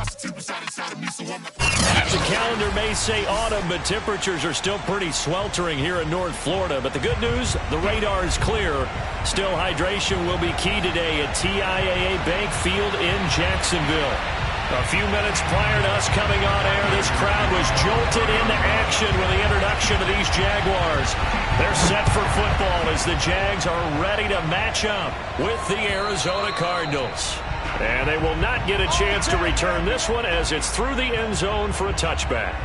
The calendar may say autumn, but temperatures are still pretty sweltering here in North Florida. But the good news, the radar is clear. Still, hydration will be key today at TIAA Bank Field in Jacksonville. A few minutes prior to us coming on air, this crowd was jolted into action with the introduction of these Jaguars. They're set for football as the Jags are ready to match up with the Arizona Cardinals. And they will not get a chance to return this one as it's through the end zone for a touchback.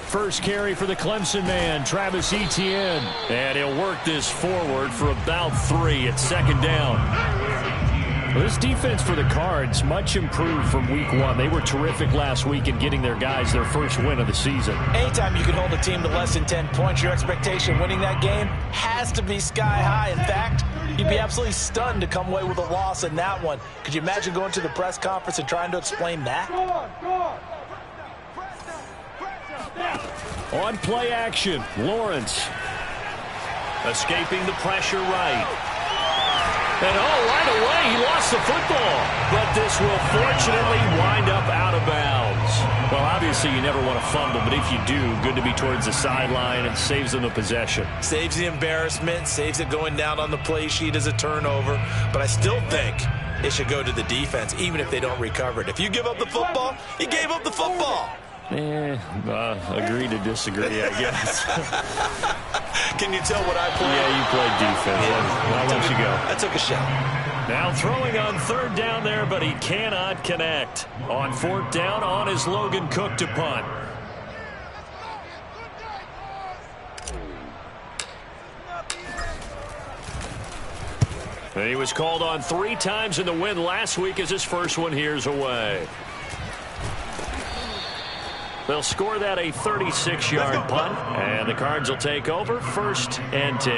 First carry for the Clemson man, Travis Etienne. And he'll work this forward for about 3 at second down. Well, this defense for the Cards, much improved from week 1. They were terrific last week in getting their guys their first win of the season. Anytime you can hold a team to less than 10 points, your expectation winning that game has to be sky high. In fact, you'd be absolutely stunned to come away with a loss in that one. Could you imagine going to the press conference and trying to explain that? On play action, Lawrence escaping the pressure right. And right away he lost the football. But this will fortunately wind up out of bounds. Well, obviously you never want to fumble, but if you do, good to be towards the sideline and saves them the possession. Saves the embarrassment, saves it going down on the play sheet as a turnover. But I still think it should go to the defense, even if they don't recover it. If you give up the football, you gave up the football. Agree to disagree, I guess. Can you tell what I played? Yeah, you played defense. Yeah, I'll let you go. I took a shot. Now throwing on third down there, but he cannot connect. On fourth down, on is Logan Cook to punt. And he was called on 3 times in the win last week as his first one here's away. They'll score that a 36-yard punt, and the Cards will take over 1st and 10.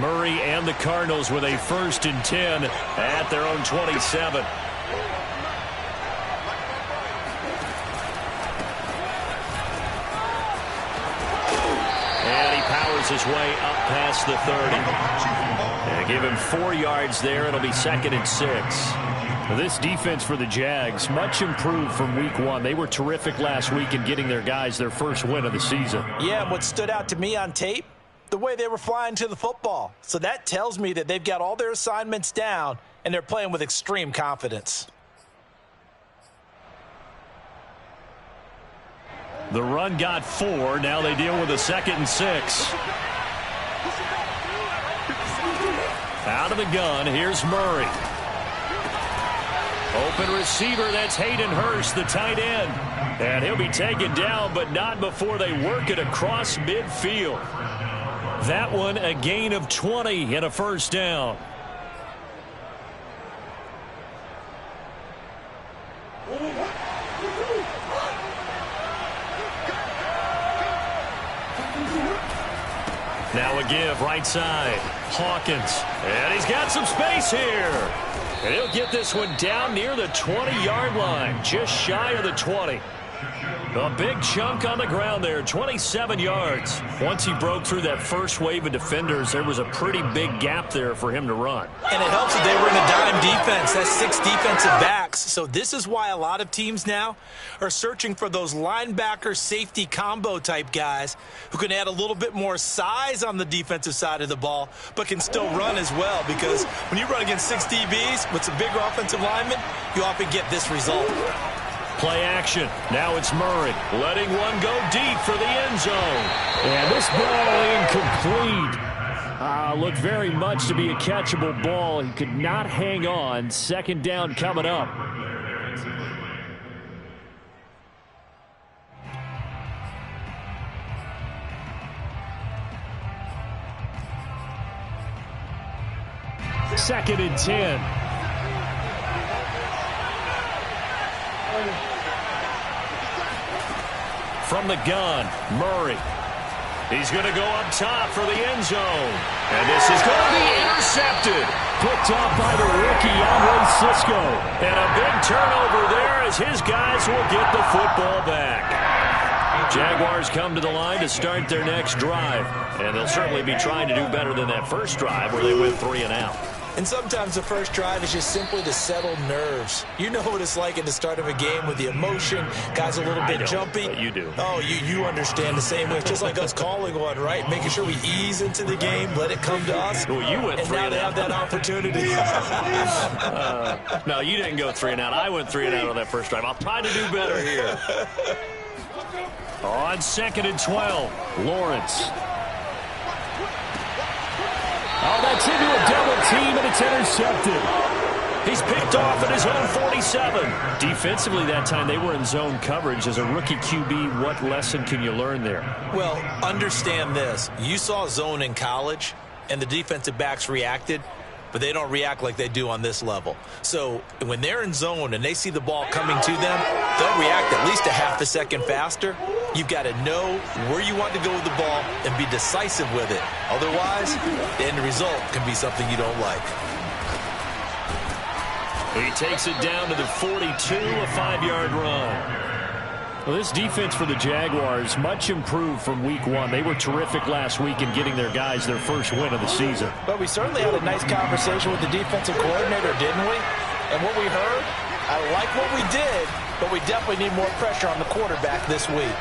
Murray and the Cardinals with a 1st and 10 at their own 27. His way up past the 30. And give him 4 yards there. It'll be 2nd and 6. This defense for the Jags, much improved from week 1. They were terrific last week in getting their guys their first win of the season. Yeah, what stood out to me on tape, the way they were flying to the football. So that tells me that they've got all their assignments down, and they're playing with extreme confidence. The run got 4. Now they deal with a 2nd and 6. Out of the gun, here's Murray. Open receiver, that's Hayden Hurst, the tight end. And he'll be taken down, but not before they work it across midfield. That one, a gain of 20 and a 1st down. Now a give right side. Hawkins. And he's got some space here. And he'll get this one down near the 20-yard line. Just shy of the 20. A big chunk on the ground there, 27 yards. Once he broke through that first wave of defenders, there was a pretty big gap there for him to run. And it helps that they were in a dime defense. That's 6 defensive backs. So this is why a lot of teams now are searching for those linebacker safety combo type guys who can add a little bit more size on the defensive side of the ball, but can still run as well. Because when you run against 6 DBs with some bigger offensive linemen, you often get this result. Play action. Now it's Murray letting one go deep for the end zone. And this ball incomplete. Looked very much to be a catchable ball. He could not hang on. 2nd down coming up. 2nd and 10. From the gun, Murray. He's going to go up top for the end zone. And this is going to be intercepted. Picked off by the rookie, Andre Cisco. And a big turnover there as his guys will get the football back. Jaguars come to the line to start their next drive. And they'll certainly be trying to do better than that first drive where they went 3 and out. And sometimes the first drive is just simply to settle nerves. You know what it's like at the start of a game with the emotion. Guys a little bit jumpy. But you do. Oh, you understand the same way. It's just like us calling one, right? Making sure we ease into the game, let it come to us. Well, you went 3 and out. And now they have that opportunity. No, you didn't go 3 and out. I went 3 and out on that first drive. I'll try to do better here. On 2nd and 12, Lawrence. Oh, that's into a double team, and it's intercepted. He's picked off at his own 47. Defensively that time, they were in zone coverage. As a rookie QB, what lesson can you learn there? Well, understand this. You saw zone in college, and the defensive backs reacted, but they don't react like they do on this level. So when they're in zone and they see the ball coming to them, they'll react at least a half a second faster. You've got to know where you want to go with the ball and be decisive with it. Otherwise, the end result can be something you don't like. He takes it down to the 42, a 5-yard run. Well, this defense for the Jaguars, much improved from week 1. They were terrific last week in getting their guys their first win of the season. But we certainly had a nice conversation with the defensive coordinator, didn't we? And what we heard, I like what we did, but we definitely need more pressure on the quarterback this week.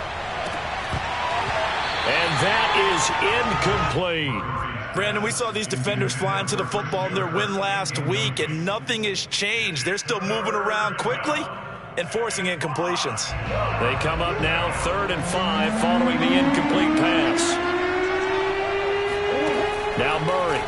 And that is incomplete. Brandon, we saw these defenders flying to the football in their win last week, and nothing has changed. They're still moving around quickly and forcing incompletions. They come up now 3rd and 5 following the incomplete pass. Now Murray.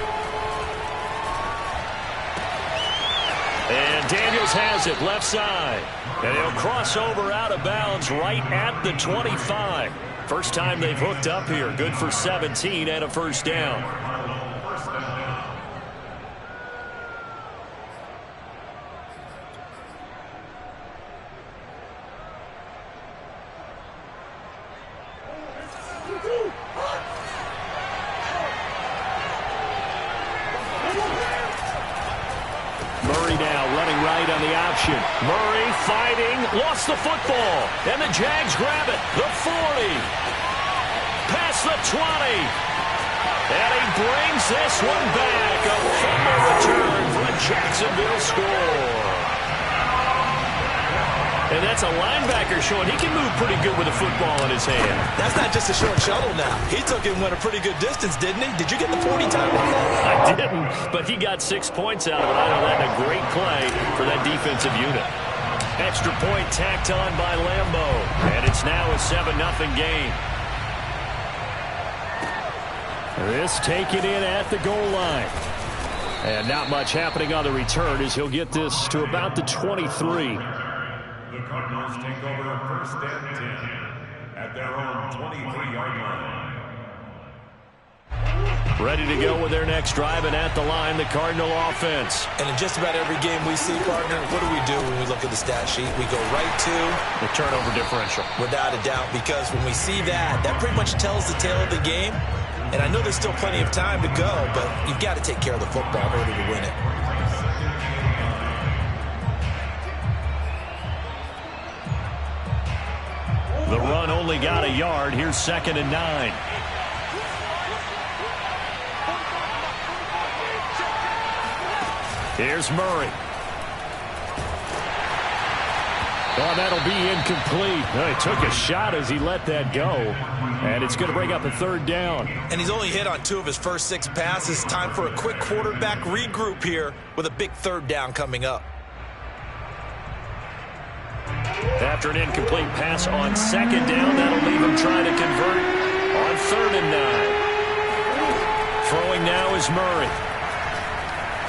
And Daniels has it left side. And he'll cross over out of bounds right at the 25. First time they've hooked up here. Good for 17 and a first down. Murray now running right on the option. Murray fighting, lost the football, and the Jags grab it. The 40, past the 20, and he brings this one back. A fumble return for a Jacksonville score. And that's a linebacker showing he can move pretty good with a football in his hand. That's not just a short shuttle now. He took it and went a pretty good distance, didn't he? Did you get the 40 time on that? I didn't, but he got 6 points out of it. I know that a great play for that defensive unit. Extra point tacked on by Lambo. And it's now a 7-0 game. This taken in at the goal line. And not much happening on the return as he'll get this to about the 23. The Cardinals take over 1st and 10 at their own 23-yard line. Ready to go with their next drive, and at the line, the Cardinal offense. And in just about every game we see, partner, what do we do when we look at the stat sheet? We go right to the turnover differential. Without a doubt, because when we see that, that pretty much tells the tale of the game. And I know there's still plenty of time to go, but you've got to take care of the football in order to win it. The run only got a yard. Here's 2nd and 9. Here's Murray. Oh, that'll be incomplete. Well, he took a shot as he let that go. And it's going to bring up a 3rd down. And he's only hit on 2 of his first 6 passes. Time for a quick quarterback regroup here with a big 3rd down coming up. After an incomplete pass on 2nd down, that'll leave him trying to convert on 3rd and 9. Throwing now is Murray.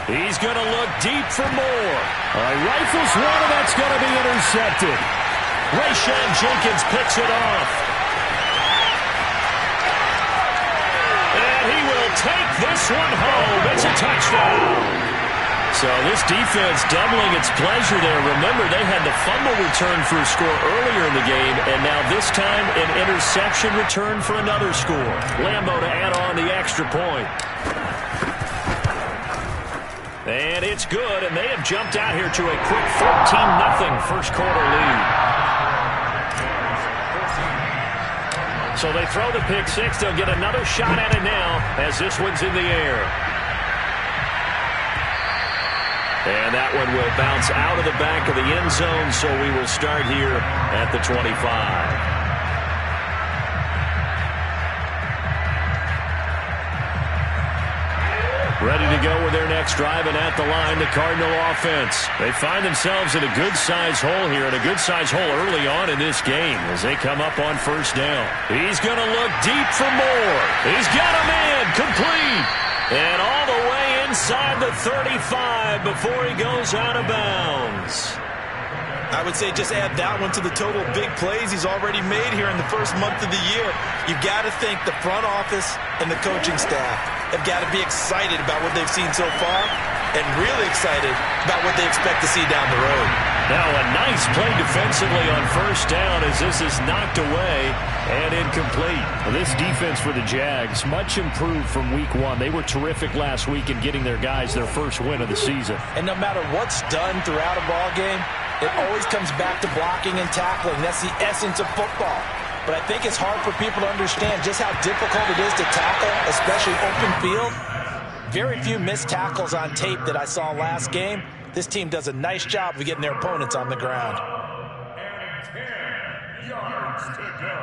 He's going to look deep for more. Rifles one, and that's going to be intercepted. Rayshawn Jenkins picks it off. And he will take this one home. It's a touchdown. So this defense doubling its pleasure there. Remember, they had the fumble return for a score earlier in the game, and now this time an interception return for another score. Lambo to add on the extra point. And it's good, and they have jumped out here to a quick 14-0 first quarter lead. So they throw the pick six. They'll get another shot at it now as this one's in the air. And that one will bounce out of the back of the end zone, so we will start here at the 25. Ready to go with their next drive, and at the line, the Cardinal offense. They find themselves in a good-sized hole here, and a good-sized hole early on in this game as they come up on first down. He's going to look deep for more. He's got a man complete. And all the way inside the 35 before he goes out of bounds. I would say just add that one to the total big plays he's already made here in the first month of the year. You've got to think the front office and the coaching staff have got to be excited about what they've seen so far and really excited about what they expect to see down the road. Now a nice play defensively on first down as this is knocked away and incomplete. Well, this defense for the Jags, much improved from week one. They were terrific last week in getting their guys their first win of the season. And no matter what's done throughout a ball game, it always comes back to blocking and tackling. That's the essence of football. But I think it's hard for people to understand just how difficult it is to tackle, especially open field. Very few missed tackles on tape that I saw last game. This team does a nice job of getting their opponents on the ground. And 10 yards to go.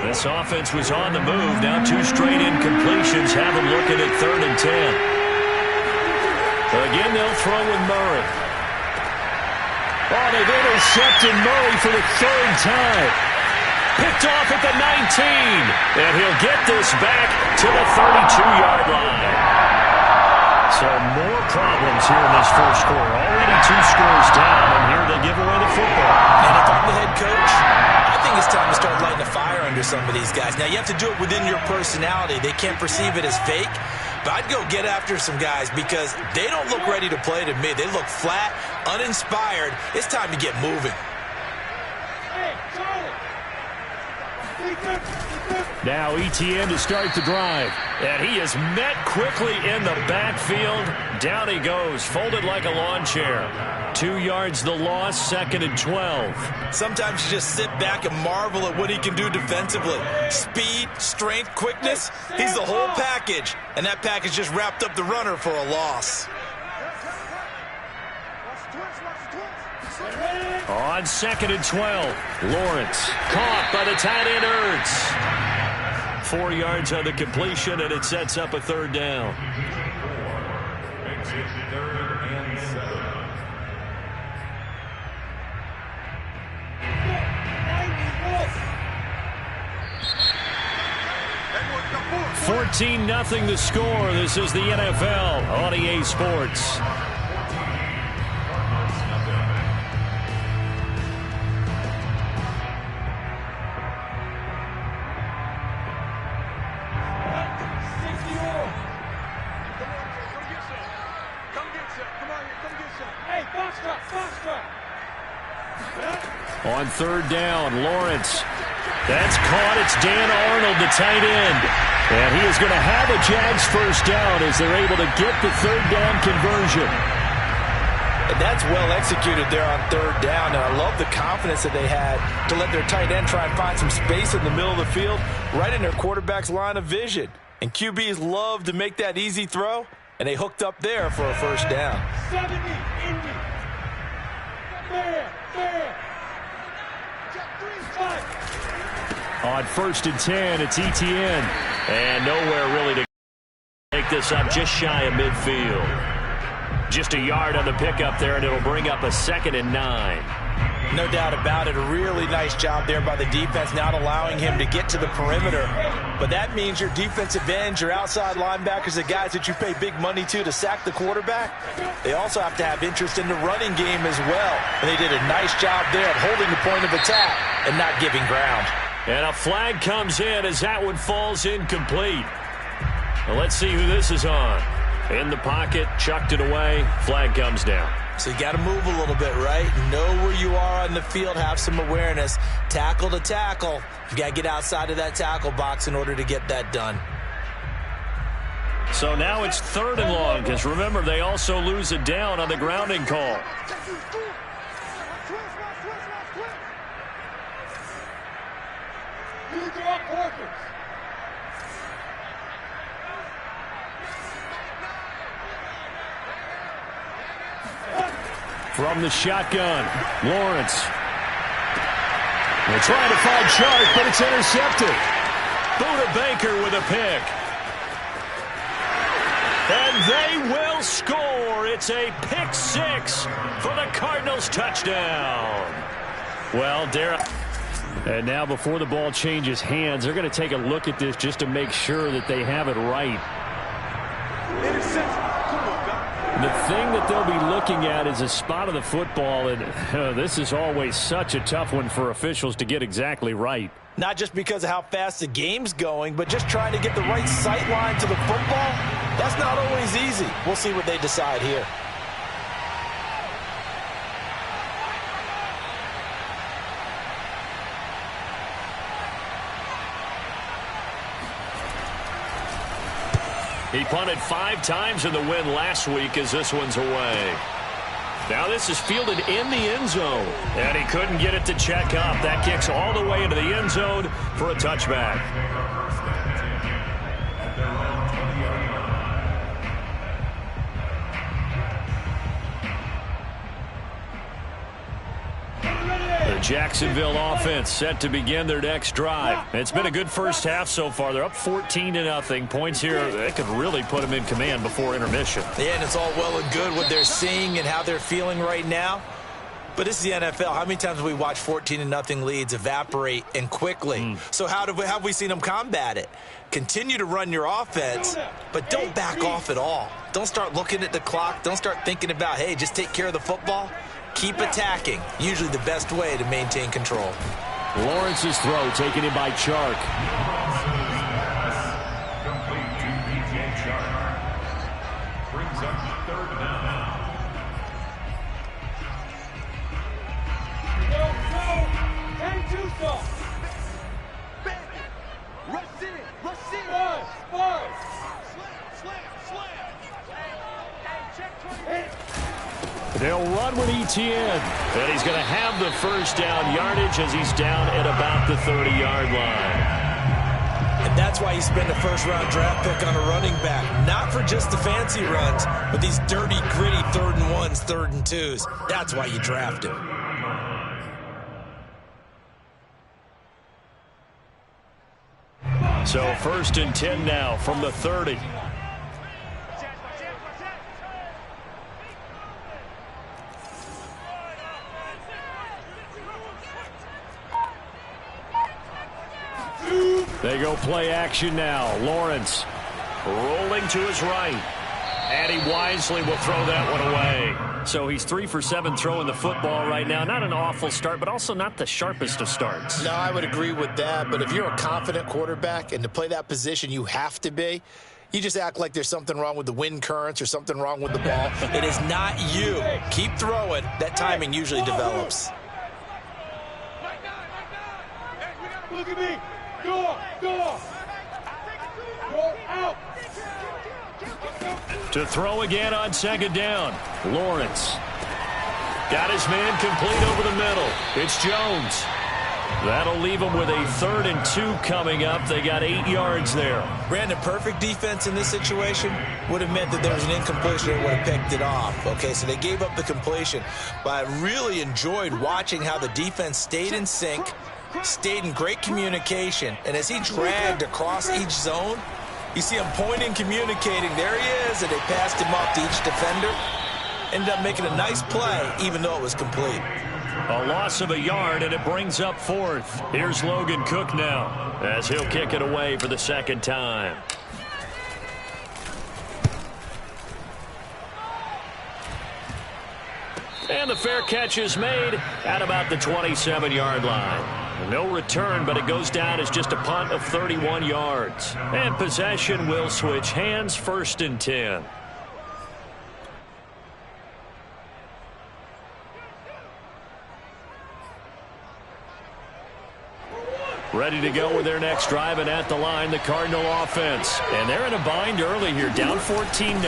This offense was on the move. Now two straight incompletions have them looking at 3rd and 10. Again, they'll throw with Murray. Oh, they've intercepted Murray for the 3rd time. Picked off at the 19. And he'll get this back to the 32-yard line. So more problems here in this first quarter. Already 2 scores down, and here they give away the football. And if I'm the head coach, I think it's time to start lighting a fire under some of these guys. Now, you have to do it within your personality. They can't perceive it as fake. But I'd go get after some guys because they don't look ready to play to me. They look flat, uninspired. It's time to get moving. Now Etienne to start the drive. And he is met quickly in the backfield. Down he goes, folded like a lawn chair. 2 yards the loss, 2nd and 12. Sometimes you just sit back and marvel at what he can do defensively. Speed, strength, quickness. He's the whole package. And that package just wrapped up the runner for a loss. On 2nd and 12, Lawrence caught by the tight end Ertz. 4 yards on the completion, and it sets up a 3rd down. Makes it 3rd and 7. 14-0 the score. This is the NFL on EA Sports. On 3rd down, Lawrence. That's caught. It's Dan Arnold, the tight end. And he is going to have a Jags first down as they're able to get the 3rd down conversion. And that's well executed there on 3rd down. And I love the confidence that they had to let their tight end try and find some space in the middle of the field, right in their quarterback's line of vision. And QBs love to make that easy throw, and they hooked up there for a first down. 70, Indy. Fair. On 1st and 10, it's Etienne. And nowhere really to take this up, just shy of midfield. Just a yard on the pickup there, and it'll bring up a 2nd and 9. No doubt about it. A really nice job there by the defense, not allowing him to get to the perimeter. But that means your defensive ends, your outside linebackers, the guys that you pay big money to sack the quarterback, they also have to have interest in the running game as well. And they did a nice job there of holding the point of attack and not giving ground. And a flag comes in as that one falls incomplete. Well, let's see who this is on. In the pocket, chucked it away. Flag comes down. So you got to move a little bit, right? Know where you are on the field, have some awareness. Tackle to tackle. You got to get outside of that tackle box in order to get that done. So now it's 3rd and long, because remember, they also lose it down on the grounding call. From the shotgun, Lawrence. They're trying to find Chark, but it's intercepted. Buda Baker with a pick. And they will score. It's a pick 6 for the Cardinals touchdown. Well, Darren. And now before the ball changes hands, they're going to take a look at this just to make sure that they have it right. The thing that they'll be looking at is a spot of the football, and this is always such a tough one for officials to get exactly right. Not just because of how fast the game's going, but just trying to get the right sight line to the football. That's not always easy. We'll see what they decide here. He punted 5 times in the win last week as this one's away. Now this is fielded in the end zone. And he couldn't get it to check up. That kicks all the way into the end zone for a touchback. The Jacksonville offense set to begin their next drive. It's been a good first half so far. They're up 14-0. Points here, they could really put them in command before intermission. Yeah, and it's all well and good what they're seeing and how they're feeling right now. But this is the NFL. How many times have we watched 14-0 leads evaporate and quickly? So how have we seen them combat it? Continue to run your offense, but don't back off at all. Don't start looking at the clock. Don't start thinking about, hey, just take care of the football. Keep attacking. Usually the best way to maintain control. Lawrence's throw taken in by Chark. Complete to DJ Chark. Brings up 3rd down. They'll run with Etienne. And he's going to have the first down yardage as he's down at about the 30-yard line. And that's why you spend a first-round draft pick on a running back. Not for just the fancy runs, but these dirty, gritty 3rd and 1s, 3rd and 2s. That's why you draft him. So 1st and 10 now from the 30. They go play action now. Lawrence rolling to his right. And he wisely will throw that one away. So he's 3 for 7 throwing the football right now. Not an awful start, but also not the sharpest of starts. No, I would agree with that. But if you're a confident quarterback and to play that position you have to be, you just act like there's something wrong with the wind currents or something wrong with the ball. It is not you. Keep throwing. That timing usually develops. Look at me. Go out. To throw again on 2nd down. Lawrence got his man complete over the middle. It's Jones. That'll leave them with a 3rd and 2 coming up. They got 8 yards there. Brandon, perfect defense in this situation would have meant that there was an incompletion and would have picked it off. Okay, so they gave up the completion. But I really enjoyed watching how the defense stayed in sync, stayed in great communication, and as he dragged across each zone, you see him pointing, communicating. There he is, and they passed him off to each defender. Ended up making a nice play, even though it was complete. A loss of a yard, and it brings up 4th. Here's Logan Cook now, as he'll kick it away for the 2nd time. And the fair catch is made at about the 27-yard line. No return, but it goes down as just a punt of 31 yards. And possession will switch hands, 1st and 10. Ready to go with their next drive, and at the line, the Cardinal offense. And they're in a bind early here, down 14-0.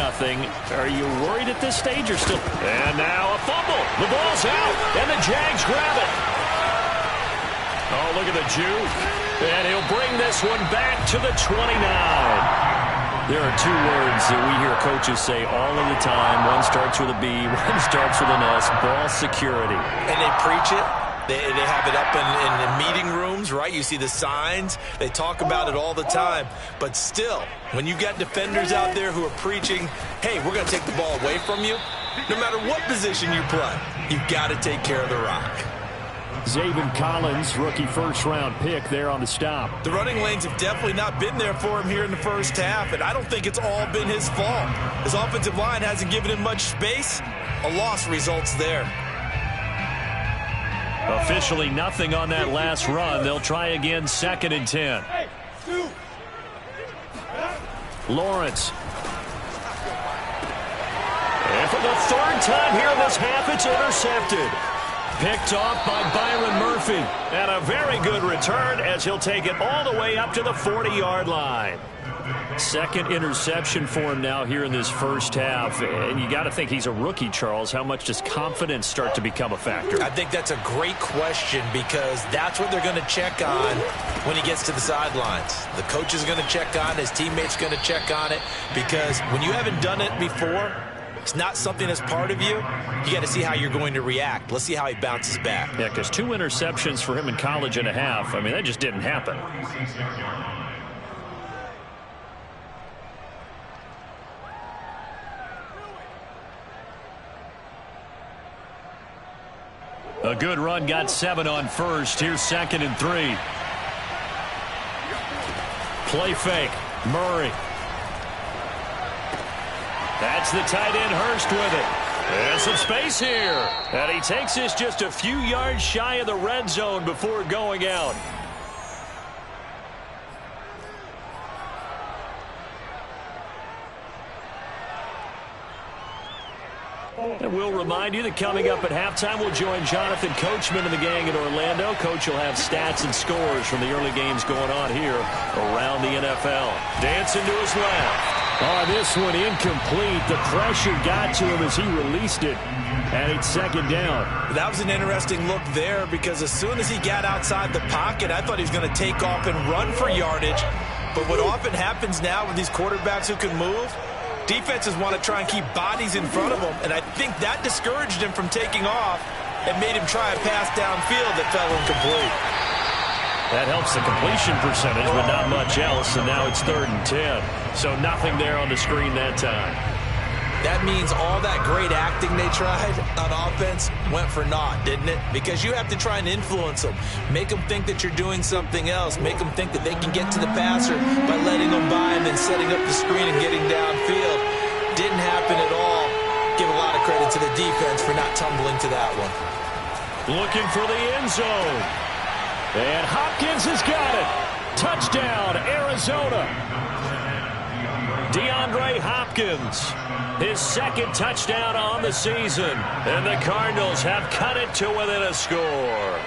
Are you worried at this stage or still? And now a fumble. The ball's out, and the Jags grab it. Oh, look at the Jew. And he'll bring this one back to the 29. There are two words that we hear coaches say all of the time. One starts with a B, one starts with an S, ball security. And they preach it. They have it up in the meeting rooms, right? You see the signs. They talk about it all the time. But still, when you got defenders out there who are preaching, hey, we're going to take the ball away from you, no matter what position you play, you've got to take care of the rock. Zaven Collins, rookie first-round pick there on the stop. The running lanes have definitely not been there for him here in the first half, and I don't think it's all been his fault. His offensive line hasn't given him much space. A loss results there. Officially nothing on that last run. They'll try again, 2nd and 10. Lawrence. And for the 3rd time here in this half, it's intercepted. Picked off by Byron Murphy. And a very good return as he'll take it all the way up to the 40-yard line. 2nd interception for him now here in this first half. And you got to think he's a rookie, Charles. How much does confidence start to become a factor? I think that's a great question because that's what they're going to check on when he gets to the sidelines. The coach is going to check on it. His teammates going to check on it because when you haven't done it before, it's not something that's part of you. You got to see how you're going to react. Let's see how he bounces back. Yeah, because 2 interceptions for him in college and a half. I mean, that just didn't happen. A good run, got 7 on first. Here's 2nd and 3. Play fake. Murray. That's the tight end, Hurst, with it. And some space here. And he takes this just a few yards shy of the red zone before going out. And we'll remind you that coming up at halftime, we'll join Jonathan Coachman and the gang in Orlando. Coach will have stats and scores from the early games going on here around the NFL. Dancing to his left. Oh, this one incomplete. The pressure got to him as he released it. And it's 2nd down. That was an interesting look there because as soon as he got outside the pocket, I thought he was going to take off and run for yardage. But what often happens now with these quarterbacks who can move, defenses want to try and keep bodies in front of them, and I think that discouraged him from taking off and made him try a pass downfield that fell incomplete. That helps the completion percentage, but not much else, and now it's 3rd and 10. So nothing there on the screen that time. That means all that great acting they tried on offense went for naught, didn't it? Because you have to try and influence them. Make them think that you're doing something else. Make them think that they can get to the passer by letting them by and then setting up the screen and getting downfield. Didn't happen at all. Give a lot of credit to the defense for not tumbling to that one. Looking for the end zone. And Hopkins has got it. Touchdown, Arizona. DeAndre Hopkins. His 2nd touchdown on the season. And the Cardinals have cut it to within a score.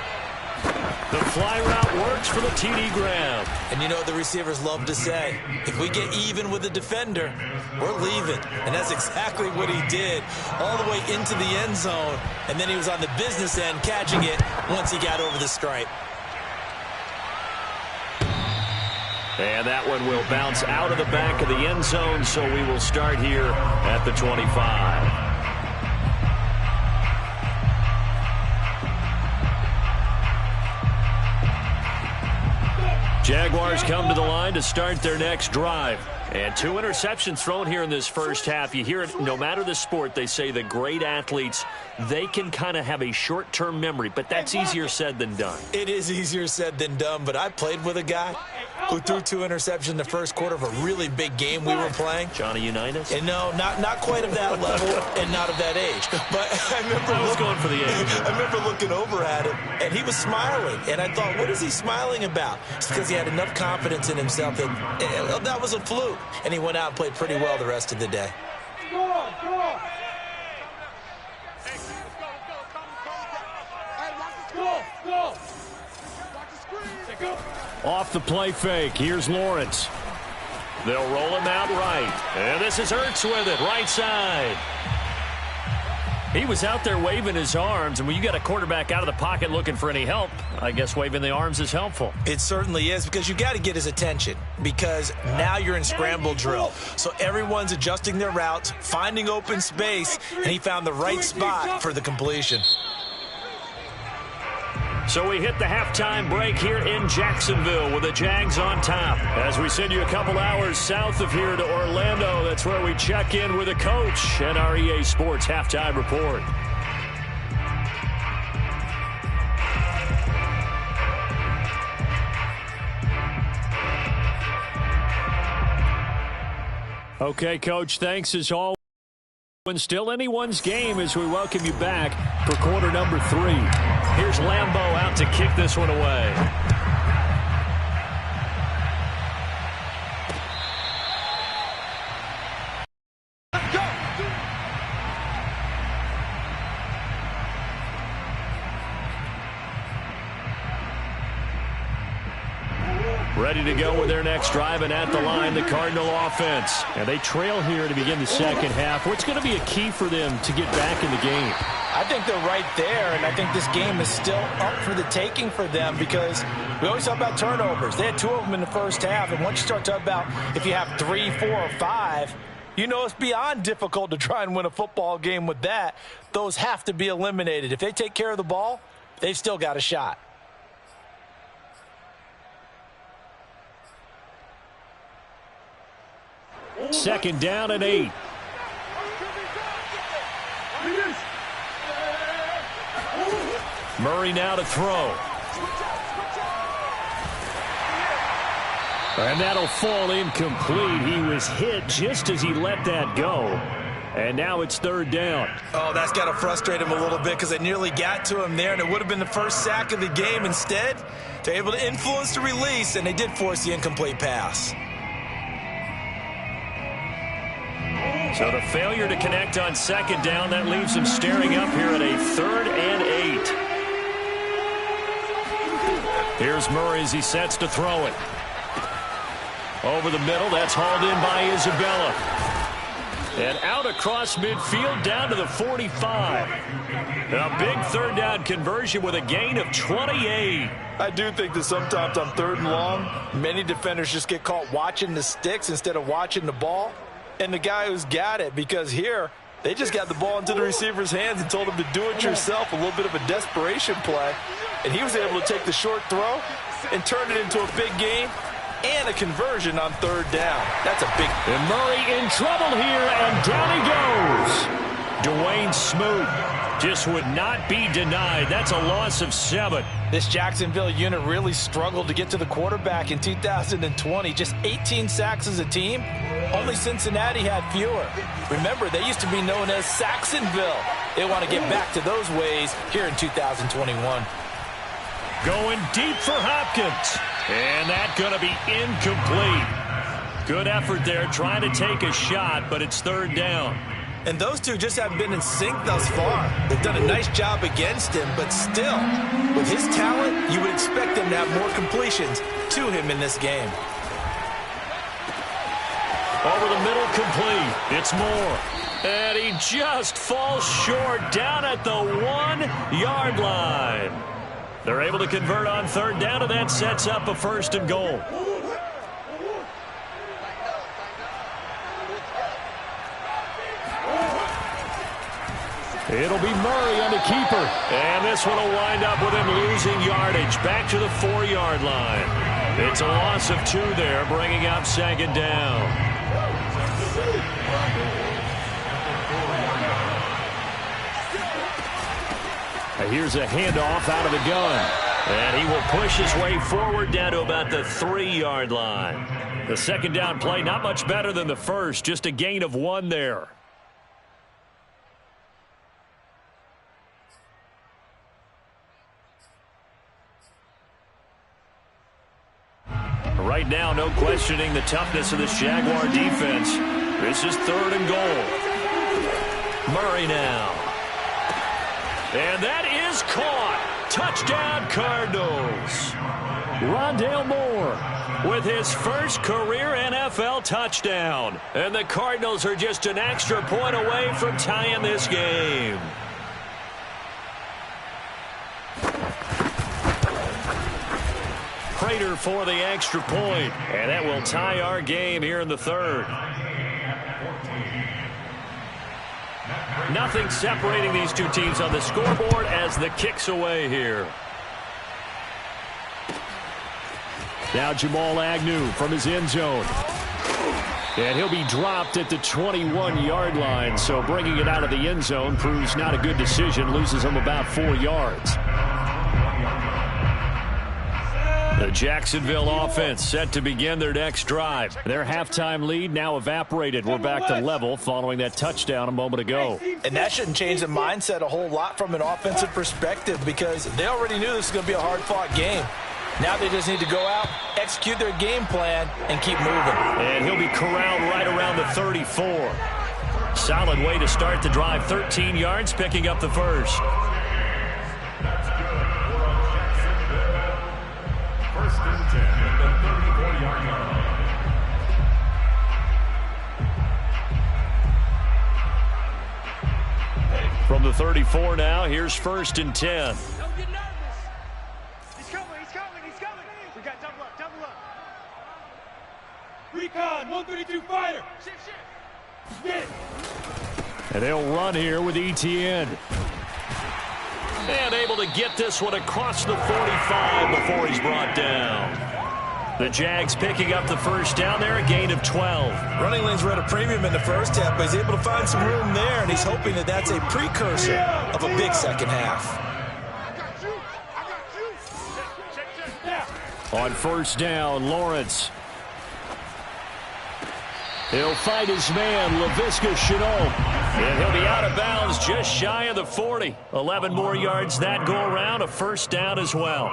The fly route works for the TD grab. And you know what the receivers love to say? If we get even with the defender, we're leaving. And that's exactly what he did all the way into the end zone. And then he was on the business end catching it once he got over the stripe. And that one will bounce out of the back of the end zone, so we will start here at the 25. Jaguars come to the line to start their next drive. And 2 interceptions thrown here in this first half. You hear it, no matter the sport, they say the great athletes, they can kind of have a short-term memory, but that's easier said than done. It is easier said than done, but I played with a guy who threw 2 interceptions in the first quarter of a really big game we were playing. Johnny Unitas? And no, not quite of that level and not of that age. But I remember going for the age. I remember looking over at him, and he was smiling. And I thought, what is he smiling about? It's because he had enough confidence in himself that that was a fluke. And he went out and played pretty well the rest of the day. Go on, go on. Go, go. Watch the screen. Go. Off the play fake, here's Lawrence. They'll roll him out right. And this is Ertz with it, right side. He was out there waving his arms, and when you got a quarterback out of the pocket looking for any help, I guess waving the arms is helpful. It certainly is, because you got to get his attention, because now you're in scramble drill. So everyone's adjusting their routes, finding open space, and he found the right spot for the completion. So we hit the halftime break here in Jacksonville with the Jags on top. As we send you a couple hours south of here to Orlando, that's where we check in with the coach and our EA Sports Halftime Report. Okay, Coach, thanks as always. Still anyone's game as we welcome you back for quarter number 3. Here's Lambeau out to kick this one away. Ready to go with their next drive, and at the line, the Cardinal offense. And they trail here to begin the second half. What's going to be a key for them to get back in the game? I think they're right there, and I think this game is still up for the taking for them, because we always talk about turnovers. They had 2 of them in the first half, and once you start talking about if you have 3, 4, or 5, you know it's beyond difficult to try and win a football game with that. Those have to be eliminated. If they take care of the ball, they've still got a shot. Second down and 8. Murray now to throw. And that'll fall incomplete. He was hit just as he let that go. And now it's third down. Oh, that's got to frustrate him a little bit, because they nearly got to him there, and it would have been the first sack of the game. Instead, they're able to influence the release, and they did force the incomplete pass. So the failure to connect on second down, that leaves him staring up here at a 3rd and 8. Here's Murray as he sets to throw it. Over the middle, that's hauled in by Isabella. And out across midfield down to the 45. A big third down conversion with a gain of 28. I do think that sometimes on 3rd and long, many defenders just get caught watching the sticks instead of watching the ball. And the guy who's got it, because here they just got the ball into the receiver's hands and told him to do it yourself, a little bit of a desperation play. And he was able to take the short throw and turn it into a big gain and a conversion on 3rd down. That's a big... And Murray in trouble here, and down he goes. Dwayne Smoot just would not be denied. That's a loss of 7. This Jacksonville unit really struggled to get to the quarterback in 2020. Just 18 sacks as a team. Only Cincinnati had fewer. Remember, they used to be known as Saxonville. They want to get back to those ways here in 2021. Going deep for Hopkins. And that's going to be incomplete. Good effort there, trying to take a shot, but it's 3rd down. And those two just haven't been in sync thus far. They've done a nice job against him, but still, with his talent, you would expect them to have more completions to him in this game. Over the middle, complete. It's Moore. And he just falls short down at the 1-yard line. They're able to convert on 3rd down, and that sets up a 1st and goal. It'll be Murray on the keeper. And this one will wind up with him losing yardage back to the 4-yard line. It's a loss of 2 there, bringing up 2nd down. Here's a handoff out of the gun. And he will push his way forward down to about the 3-yard line. The 2nd down play, not much better than the first, just a gain of 1 there. Right now, no questioning the toughness of this Jaguar defense. This is 3rd and goal. Murray now. And that is caught. Touchdown, Cardinals. Rondale Moore with his first career NFL touchdown. And the Cardinals are just an extra point away from tying this game. Prater for the extra point, and that will tie our game here in the third. Nothing separating these two teams on the scoreboard as the kick's away here. Now Jamal Agnew from his end zone. And he'll be dropped at the 21-yard line, so bringing it out of the end zone proves not a good decision, loses him about 4 yards. The Jacksonville offense set to begin their next drive. Their halftime lead now evaporated. We're back to level following that touchdown a moment ago. And that shouldn't change the mindset a whole lot from an offensive perspective because they already knew this was going to be a hard-fought game. Now they just need to go out, execute their game plan, and keep moving. And he'll be corralled right around the 34. Solid way to start the drive. 13 yards, picking up the first. First and 10 at the 34-yard line. From the 34 now, here's first and 10. Don't get nervous. He's coming. We got double up. Recon, 132 fighter. Shit. And they'll run here with Etienne. And able to get this one across the 45 before he's brought down. The Jags picking up the first down there, a gain of 12. Running lanes were at a premium in the first half, but he's able to find some room there, and he's hoping that that's a precursor of a big second half. On first down, Lawrence. He'll fight his man, Laviska Shenault. And he'll be out of bounds just shy of the 40. 11 more yards that go around, a first down as well.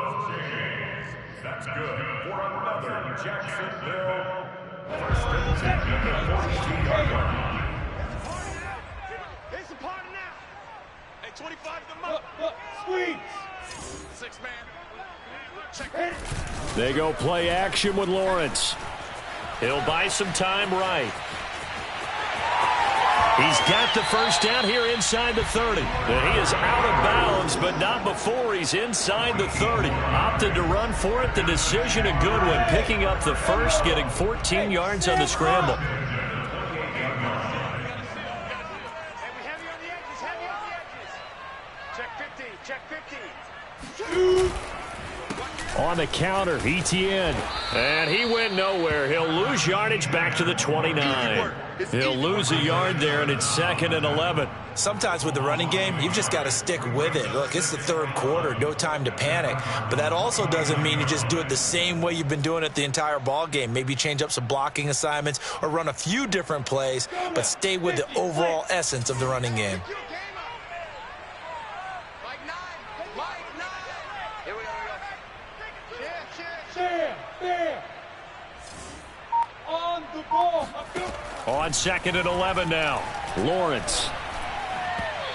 That's good for another Jacksonville. First and 10 at the 42-yard line. It's a party now. Hey, 25 to the mark. Look, squeeze. 6-man. They go play action with Lawrence. He'll buy some time right. He's got the first down here inside the 30. And he is out of bounds, but not before he's inside the 30. Opted to run for it. The decision a good one. Picking up the first, getting 14 yards on the scramble. Hey, we heavy on the edges. Check 50. On the counter, Etienne. And he went nowhere. He'll lose yardage back to the 29. He'll lose a yard there, and it's 2nd and 11. Sometimes with the running game, you've just got to stick with it. Look, it's the third quarter, no time to panic. But that also doesn't mean you just do it the same way you've been doing it the entire ball game. Maybe change up some blocking assignments or run a few different plays, but stay with the overall essence of the running game. On the ball. On 2nd and 11 now. Lawrence.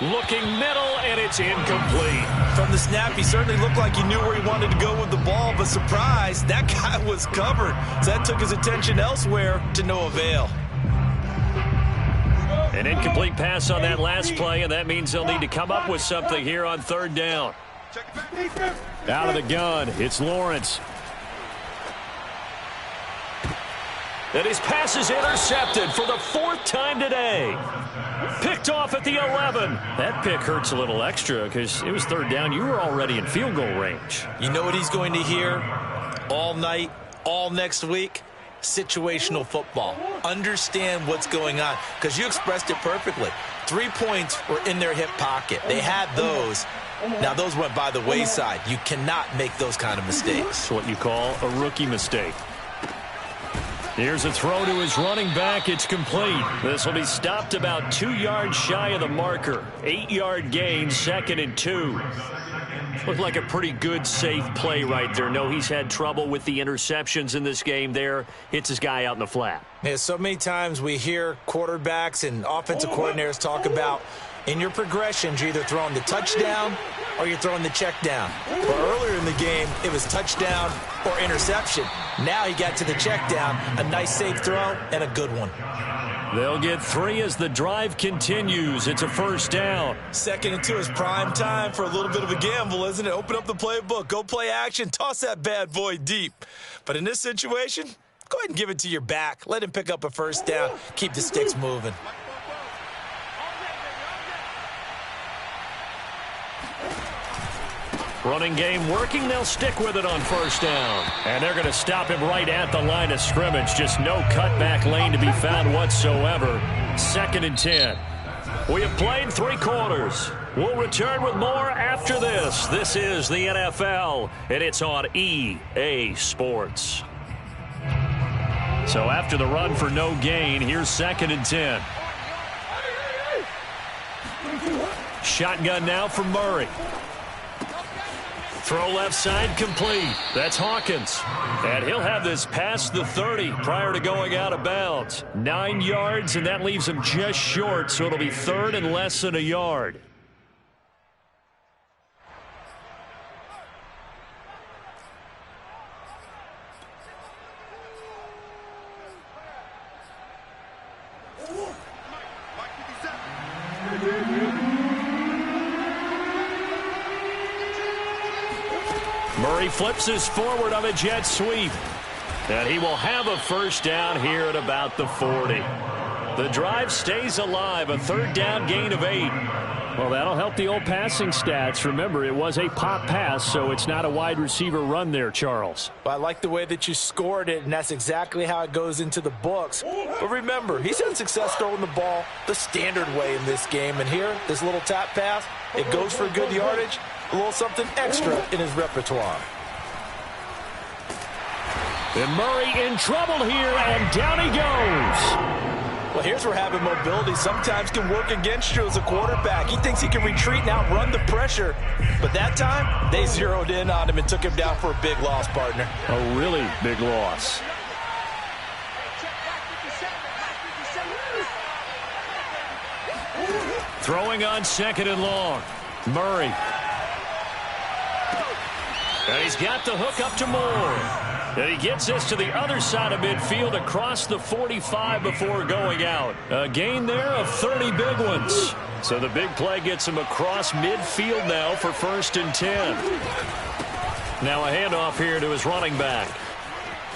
Looking middle, and it's incomplete. From the snap, he certainly looked like he knew where he wanted to go with the ball, but surprise, that guy was covered. So that took his attention elsewhere to no avail. An incomplete pass on that last play, and that means they'll need to come up with something here on 3rd down. Out of the gun, it's Lawrence. And his pass is intercepted for the 4th time today. Picked off at the 11. That pick hurts a little extra because it was 3rd down. You were already in field goal range. You know what he's going to hear all night, all next week? Situational football. Understand what's going on because you expressed it perfectly. 3 points were in their hip pocket. They had those. Now, those went by the wayside. You cannot make those kind of mistakes. That's what you call a rookie mistake. Here's a throw to his running back. It's complete. This will be stopped about 2 yards shy of the marker. 8-yard gain, 2nd and 2. Looked like a pretty good, safe play right there. No, he's had trouble with the interceptions in this game there. Hits his guy out in the flat. Yeah, so many times we hear quarterbacks and offensive coordinators talk about in your progressions, you're either throwing the touchdown or you're throwing the check down. But earlier in the game, it was touchdown or interception. Now he got to the check down, a nice safe throw, and a good one. They'll get 3 as the drive continues. It's a first down. Second and 2 is prime time for a little bit of a gamble, isn't it? Open up the playbook, go play action, toss that bad boy deep. But in this situation, go ahead and give it to your back. Let him pick up a first down. Keep the sticks moving. Running game working. They'll stick with it on first down. And they're going to stop him right at the line of scrimmage. Just no cutback lane to be found whatsoever. 2nd and 10. We have played 3 quarters. We'll return with more after this. This is the NFL, and it's on EA Sports. So after the run for no gain, here's 2nd and 10. Shotgun now for Murray. Throw left side complete. That's Hawkins. And he'll have this past the 30 prior to going out of bounds. 9 yards, and that leaves him just short, so it'll be 3rd and less than a yard. Murray flips his forward on a jet sweep. And he will have a first down here at about the 40. The drive stays alive, a 3rd down gain of 8. Well, that'll help the old passing stats. Remember, it was a pop pass, so it's not a wide receiver run there, Charles. Well, I like the way that you scored it, and that's exactly how it goes into the books. But remember, he's had success throwing the ball the standard way in this game. And here, this little tap pass, it goes for good yardage. A little something extra in his repertoire. And Murray in trouble here, and down he goes. Well, here's where having mobility sometimes can work against you as a quarterback. He thinks he can retreat and outrun the pressure. But that time, they zeroed in on him and took him down for a big loss, partner. A really big loss. Throwing on 2nd and long. Murray. And he's got the hook up to Moore. And he gets this to the other side of midfield across the 45 before going out. A gain there of 30 big ones. So the big play gets him across midfield now for 1st and 10. Now a handoff here to his running back.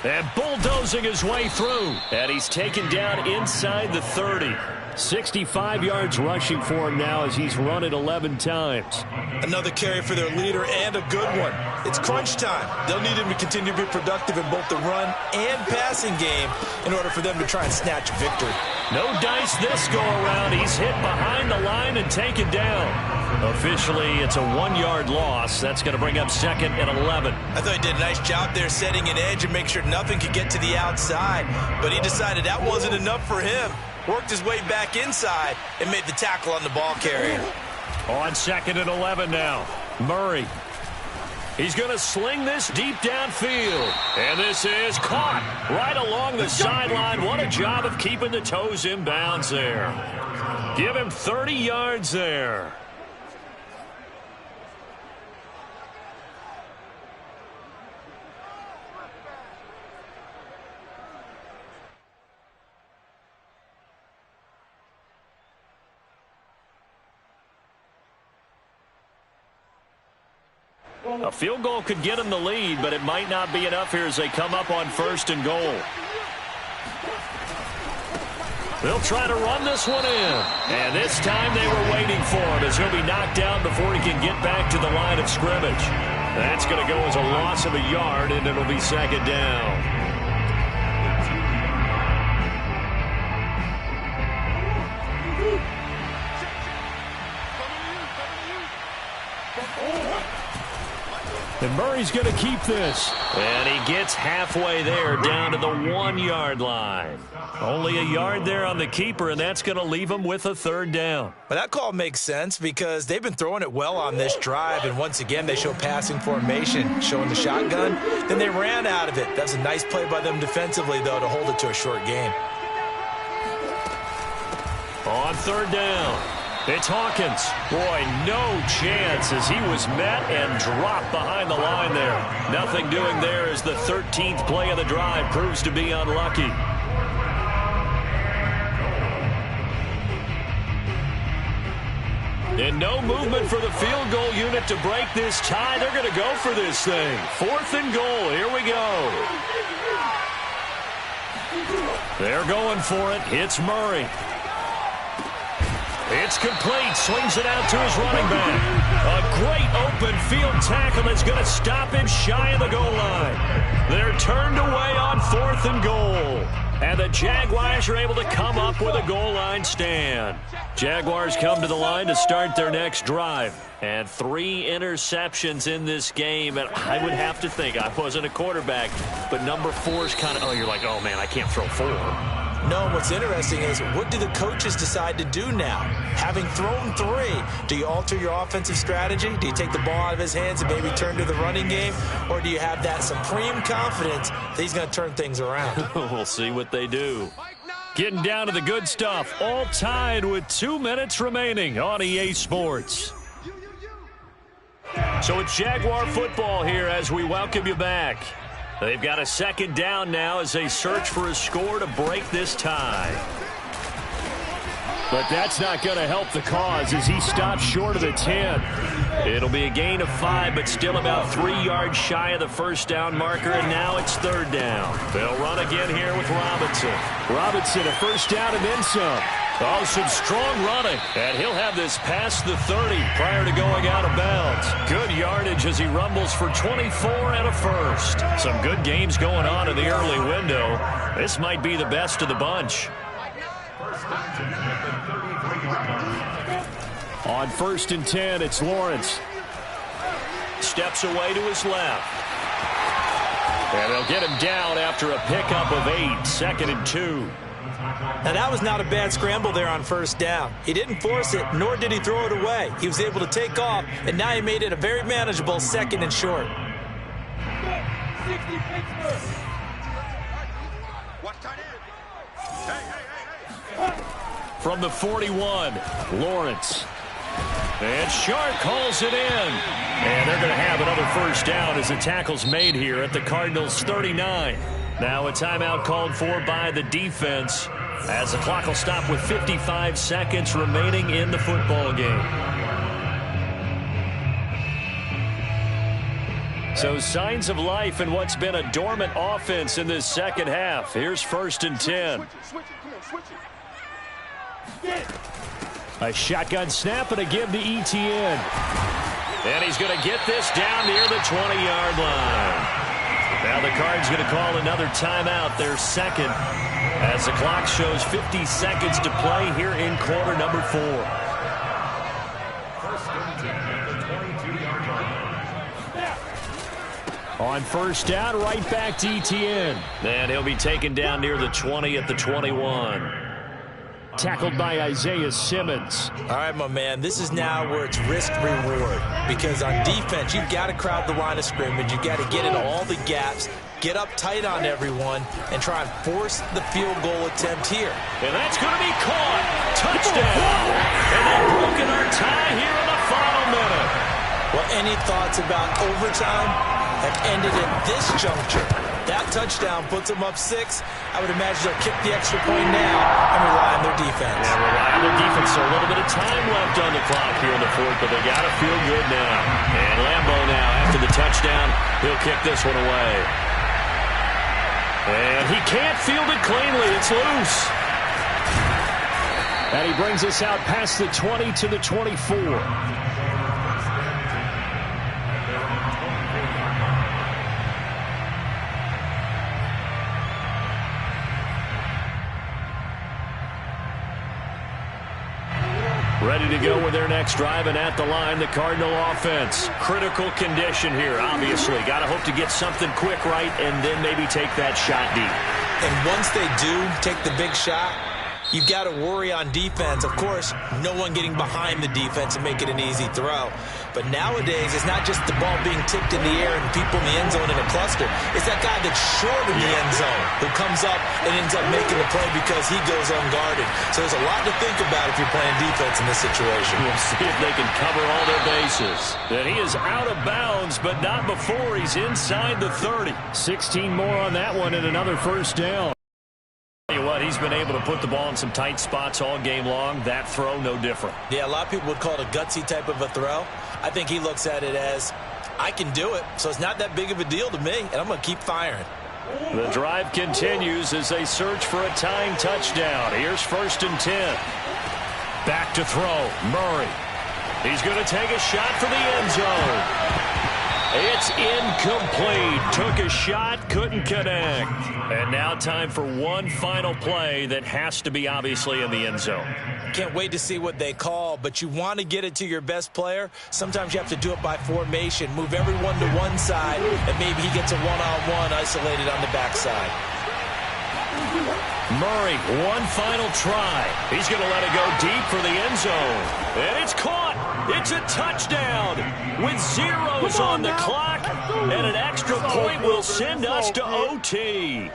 And bulldozing his way through. And he's taken down inside the 30. 65 yards rushing for him now as he's run it 11 times. Another carry for their leader and a good one. It's crunch time. They'll need him to continue to be productive in both the run and passing game in order for them to try and snatch a victory. No dice this go around. He's hit behind the line and taken down. Officially, it's a 1-yard loss. That's going to bring up 2nd and 11. I thought he did a nice job there setting an edge and make sure nothing could get to the outside. But he decided that wasn't enough for him. Worked his way back inside and made the tackle on the ball carrier. On 2nd and 11 now. Murray. He's going to sling this deep downfield. And this is caught right along the sideline. What a job of keeping the toes in bounds there. Give him 30 yards there. A field goal could get him the lead, but it might not be enough here as they come up on 1st and goal. They'll try to run this one in. And this time they were waiting for him as he'll be knocked down before he can get back to the line of scrimmage. That's going to go as a loss of a yard, and it'll be 2nd down. And Murray's going to keep this. And he gets halfway there down to the 1-yard line. Only a yard there on the keeper, and that's going to leave him with a 3rd down. But that call makes sense because they've been throwing it well on this drive, and once again they show passing formation, showing the shotgun. Then they ran out of it. That's a nice play by them defensively, though, to hold it to a short gain. On 3rd down. It's Hawkins. Boy, no chance as he was met and dropped behind the line there. Nothing doing there as the 13th play of the drive proves to be unlucky. And no movement for the field goal unit to break this tie. They're going to go for this thing. 4th and goal. Here we go. They're going for it. It's Murray. It's complete. Swings it out to his running back. A great open field tackle that's going to stop him shy of the goal line. They're turned away on 4th and goal. And the Jaguars are able to come up with a goal line stand. Jaguars come to the line to start their next drive. And 3 interceptions in this game. And I would have to think, I wasn't a quarterback, but number 4 is kind of, you're like, oh, man, I can't throw 4. No, what's interesting is what do the coaches decide to do now? Having thrown 3, do you alter your offensive strategy? Do you take the ball out of his hands and maybe turn to the running game? Or do you have that supreme confidence that he's going to turn things around? We'll see what they do. Getting down to the good stuff. All tied with 2 minutes remaining on EA Sports. So it's Jaguar football here as we welcome you back. They've got a 2nd down now as they search for a score to break this tie. But that's not going to help the cause as he stops short of the 10. It'll be a gain of 5, but still about 3 yards shy of the 1st down marker, and now it's 3rd down. They'll run again here with Robinson. Robinson, a 1st down and then some. Oh, some strong running, and he'll have this past the 30 prior to going out of bounds. Good yardage as he rumbles for 24 and a 1st. Some good games going on in the early window. This might be the best of the bunch. On 1st and 10, it's Lawrence. Steps away to his left. And they'll get him down after a pickup of 8, 2nd and 2. Now, that was not a bad scramble there on 1st down. He didn't force it, nor did he throw it away. He was able to take off, and now he made it a very manageable 2nd and short. From the 41, Lawrence. And Sharp calls it in. And they're going to have another 1st down as the tackle's made here at the Cardinals' 39. Now a timeout called for by the defense as the clock will stop with 55 seconds remaining in the football game. So signs of life in what's been a dormant offense in this 2nd half. Here's 1st and 10. A shotgun snap and a give to Etienne. And he's going to get this down near the 20-yard line. Now the Cards going to call another timeout, their 2nd, as the clock shows 50 seconds to play here in quarter number 4. On 1st down, right back to Etienne. And he'll be taken down near the 20 at the 21. Tackled by Isaiah Simmons. All right, my man, this is now where it's risk-reward. Because on defense, you've got to crowd the line of scrimmage. You've got to get into all the gaps, get up tight on everyone, and try and force the field goal attempt here. And that's going to be caught. Touchdown. And they've broken our tie here in the final minute. Well, any thoughts about overtime have ended at this juncture. That touchdown puts them up 6. I would imagine they'll kick the extra point now and rely on their defense. Yeah, rely on their defense. So a little bit of time left on the clock here in the 4th, but they got to feel good now. And Lambo now, after the touchdown, he'll kick this one away. And he can't field it cleanly. It's loose. And he brings us out past the 20 to the 24. Ready to go with their next drive, and at the line, the Cardinal offense. Critical condition here, obviously. Got to hope to get something quick right and then maybe take that shot deep. And once they do take the big shot, you've got to worry on defense. Of course, no one getting behind the defense and make it an easy throw. But nowadays, it's not just the ball being tipped in the air and people in the end zone in a cluster. It's that guy that's short in the end zone who comes up and ends up making the play because he goes unguarded. So there's a lot to think about if you're playing defense in this situation. We'll see if they can cover all their bases. And he is out of bounds, but not before he's inside the 30. 16 more on that one and another first down. Tell you what, he's been able to put the ball in some tight spots all game long. That throw, no different. Yeah, a lot of people would call it a gutsy type of a throw. I think he looks at it as, I can do it, so it's not that big of a deal to me, and I'm going to keep firing. The drive continues as they search for a tying touchdown. Here's 1st and 10. Back to throw. Murray. He's going to take a shot for the end zone. It's incomplete. Took a shot, couldn't connect. And now time for one final play that has to be obviously in the end zone. Can't wait to see what they call, but you want to get it to your best player. Sometimes you have to do it by formation. Move everyone to one side, and maybe he gets a one-on-one isolated on the backside. Murray, one final try. He's going to let it go deep for the end zone. And it's caught. It's a touchdown with zeros on the clock. And an extra point will send us to OT.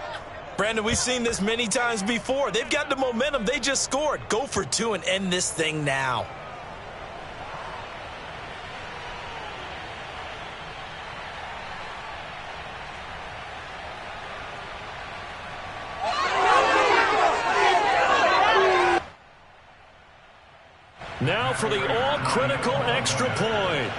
Brandon, we've seen this many times before. They've got the momentum. They just scored. Go for 2 and end this thing now. Now for the all-critical extra point.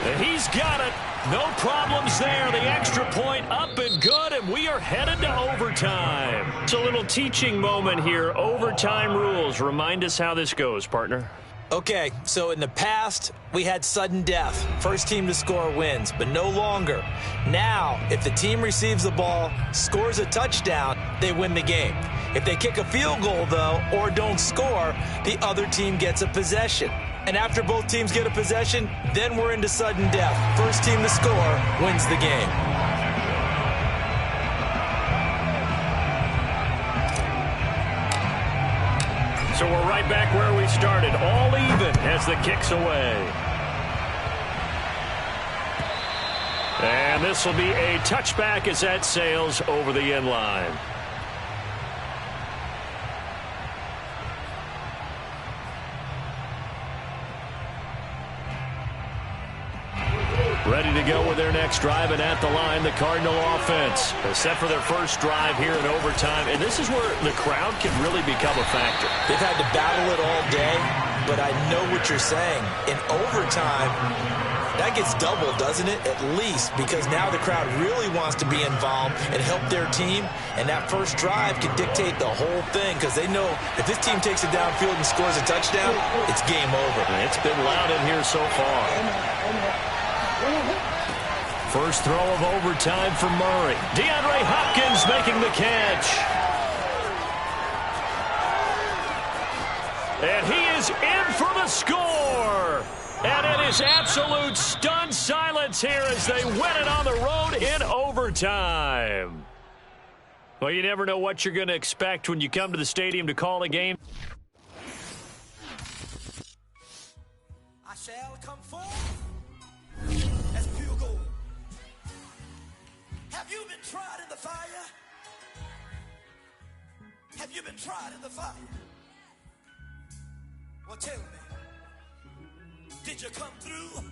And he's got it. No problems there. The extra point up and good, and we are headed to overtime. It's a little teaching moment here. Overtime rules. Remind us how this goes, partner. Okay, so in the past, we had sudden death. First team to score wins, but no longer. Now, if the team receives the ball, scores a touchdown, they win the game. If they kick a field goal, though, or don't score, the other team gets a possession. And after both teams get a possession, then we're into sudden death. First team to score wins the game. So we're right back where we started, all even as the kick's away. And this will be a touchback as that sails over the end line. Ready to go with their next drive, and at the line, the Cardinal offense. They're set for their first drive here in overtime, and this is where the crowd can really become a factor. They've had to battle it all day, but I know what you're saying. In overtime, that gets doubled, doesn't it? At least, because now the crowd really wants to be involved and help their team, and that first drive can dictate the whole thing, because they know if this team takes it downfield and scores a touchdown, it's game over. It's been loud in here so far. First throw of overtime for Murray. DeAndre Hopkins making the catch. And he is in for the score. And it is absolute stunned silence here as they win it on the road in overtime. Well, you never know what you're going to expect when you come to the stadium to call a game. I shall come forth as pure gold. Have you been tried in the fire? Have you been tried in the fire? Well, tell me, did you come through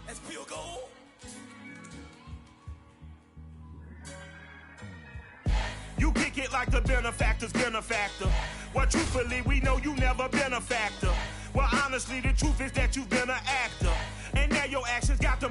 as pure gold? You kick it like the benefactor's benefactor. Well, truthfully, we know you never been a factor. Well, honestly, the truth is that you've been an actor. And now your actions got them